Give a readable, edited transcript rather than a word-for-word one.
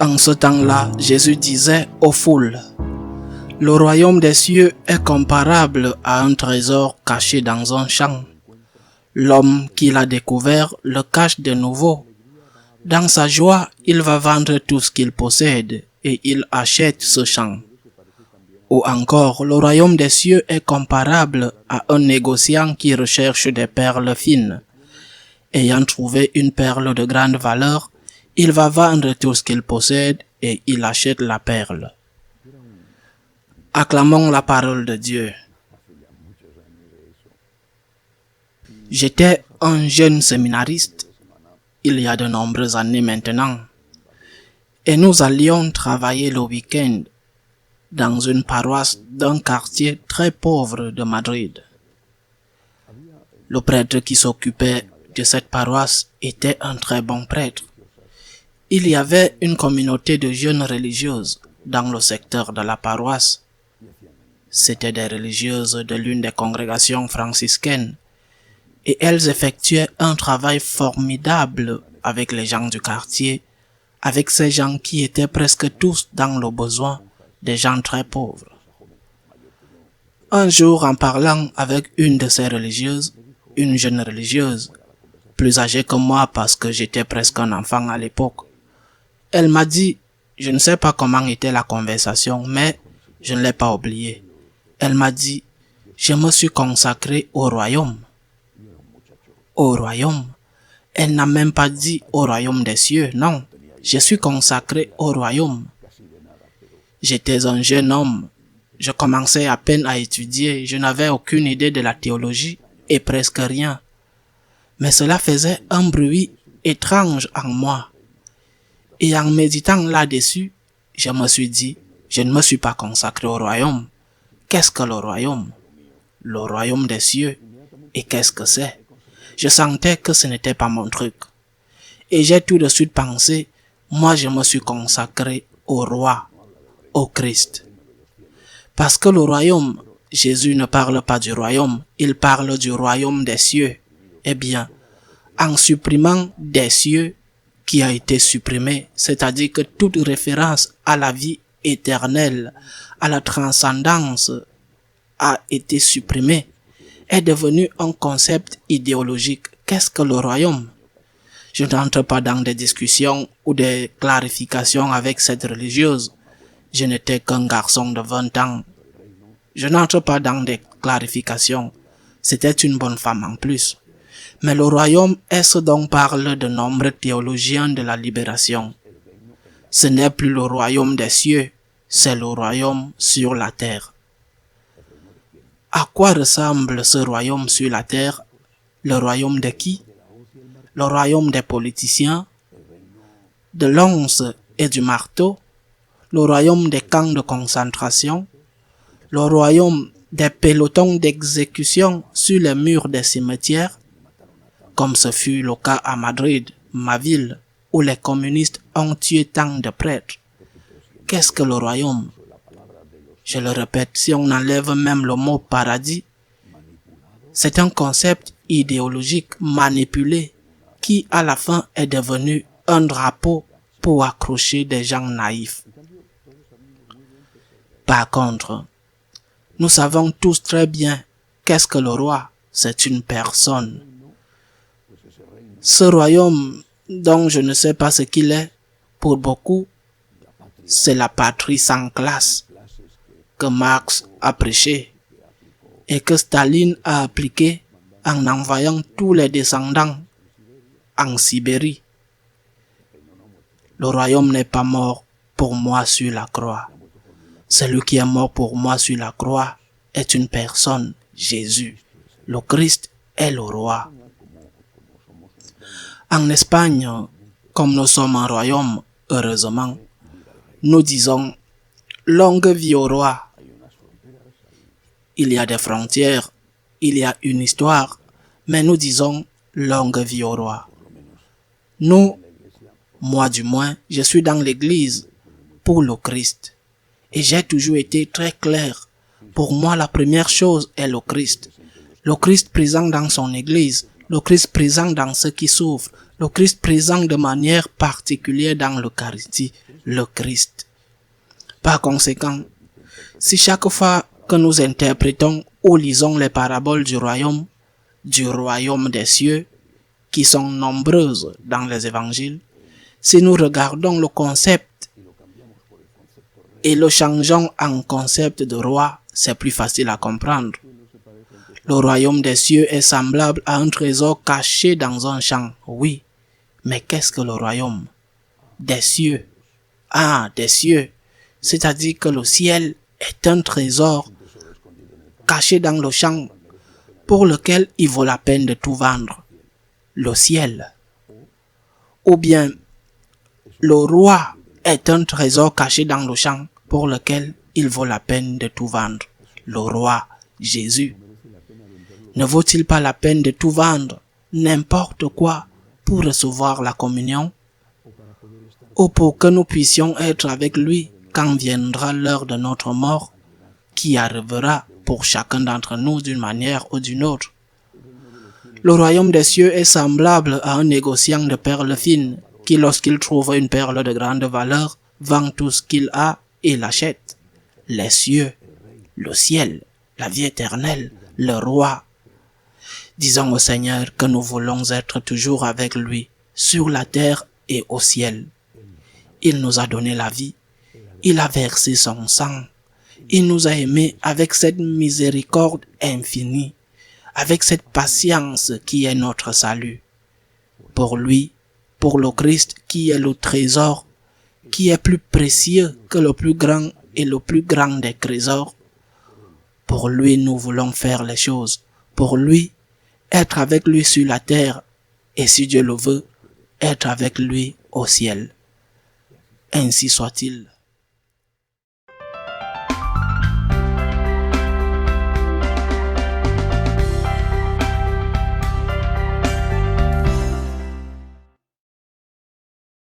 En ce temps-là, Jésus disait aux foules, « Le royaume des cieux est comparable à un trésor caché dans un champ. L'homme qui l'a découvert le cache de nouveau. Dans sa joie, il va vendre tout ce qu'il possède et il achète ce champ. Ou encore, le royaume des cieux est comparable à un négociant qui recherche des perles fines. Ayant trouvé une perle de grande valeur, il va vendre tout ce qu'il possède et il achète la perle. » Acclamons la parole de Dieu. J'étais un jeune séminariste, il y a de nombreuses années maintenant, et nous allions travailler le week-end dans une paroisse d'un quartier très pauvre de Madrid. Le prêtre qui s'occupait de cette paroisse était un très bon prêtre. Il y avait une communauté de jeunes religieuses dans le secteur de la paroisse. C'étaient des religieuses de l'une des congrégations franciscaines et elles effectuaient un travail formidable avec les gens du quartier, avec ces gens qui étaient presque tous dans le besoin, des gens très pauvres. Un jour, en parlant avec une de ces religieuses, une jeune religieuse, plus âgée que moi parce que j'étais presque un enfant à l'époque, elle m'a dit, je ne sais pas comment était la conversation, mais je ne l'ai pas oublié. Elle m'a dit, je me suis consacré au royaume. Au royaume? Elle n'a même pas dit au royaume des cieux, non. Je suis consacré au royaume. J'étais un jeune homme. Je commençais à peine à étudier. Je n'avais aucune idée de la théologie et presque rien. Mais cela faisait un bruit étrange en moi. Et en méditant là-dessus, je me suis dit, je ne me suis pas consacré au royaume. Qu'est-ce que le royaume? Le royaume des cieux. Et qu'est-ce que c'est? Je sentais que ce n'était pas mon truc. Et j'ai tout de suite pensé, moi je me suis consacré au roi, au Christ. Parce que le royaume, Jésus ne parle pas du royaume, il parle du royaume des cieux. Eh bien, en supprimant des cieux qui a été supprimé, c'est-à-dire que toute référence à la vie éternelle, à la transcendance a été supprimée, est devenu un concept idéologique. Qu'est-ce que le royaume? Je n'entre pas dans des discussions ou des clarifications avec cette religieuse. Je n'étais qu'un garçon de 20 ans. Je n'entre pas dans des clarifications. C'était une bonne femme en plus. Mais le royaume est ce dont parlent de nombreux théologiens de la libération. Ce n'est plus le royaume des cieux, c'est le royaume sur la terre. À quoi ressemble ce royaume sur la terre? Le royaume de qui? Le royaume des politiciens, de l'once et du marteau, le royaume des camps de concentration, le royaume des pelotons d'exécution sur les murs des cimetières, comme ce fut le cas à Madrid, ma ville, où les communistes ont tué tant de prêtres. Qu'est-ce que le royaume? Je le répète, si on enlève même le mot paradis, c'est un concept idéologique manipulé qui à la fin est devenu un drapeau pour accrocher des gens naïfs. Par contre, nous savons tous très bien qu'est-ce que le roi? C'est une personne. Ce royaume dont je ne sais pas ce qu'il est, pour beaucoup, c'est la patrie sans classe que Marx a prêché et que Staline a appliqué en envoyant tous les descendants en Sibérie. Le royaume n'est pas mort pour moi sur la croix. Celui qui est mort pour moi sur la croix est une personne, Jésus. Le Christ est le roi. En Espagne, comme nous sommes un royaume, heureusement, nous disons « longue vie au roi ». Il y a des frontières, il y a une histoire, mais nous disons « longue vie au roi ». Nous, moi du moins, je suis dans l'église pour le Christ. Et j'ai toujours été très clair. Pour moi, la première chose est le Christ. Le Christ présent dans son église, le Christ présent dans ceux qui souffrent, Le Christ présent de manière particulière dans l'Eucharistie, le Christ. Par conséquent, si chaque fois que nous interprétons ou lisons les paraboles du royaume des cieux, qui sont nombreuses dans les évangiles, si nous regardons le concept et le changeons en concept de roi, c'est plus facile à comprendre. Le royaume des cieux est semblable à un trésor caché dans un champ, oui. Mais qu'est-ce que le royaume des cieux? Ah, des cieux. C'est-à-dire que le ciel est un trésor caché dans le champ pour lequel il vaut la peine de tout vendre. Le ciel. Ou bien, le roi est un trésor caché dans le champ pour lequel il vaut la peine de tout vendre. Le roi, Jésus. Ne vaut-il pas la peine de tout vendre, n'importe quoi, pour recevoir la communion? Ou pour que nous puissions être avec lui quand viendra l'heure de notre mort, qui arrivera pour chacun d'entre nous d'une manière ou d'une autre? Le royaume des cieux est semblable à un négociant de perles fines qui, lorsqu'il trouve une perle de grande valeur, vend tout ce qu'il a et l'achète. Les cieux, le ciel, la vie éternelle, le roi. Disons au Seigneur que nous voulons être toujours avec lui, sur la terre et au ciel. Il nous a donné la vie, il a versé son sang, il nous a aimés avec cette miséricorde infinie, avec cette patience qui est notre salut. Pour lui, pour le Christ qui est le trésor, qui est plus précieux que le plus grand et le plus grand des trésors, pour lui nous voulons faire les choses, pour lui être avec lui sur la terre et si Dieu le veut, être avec lui au ciel. Ainsi soit-il.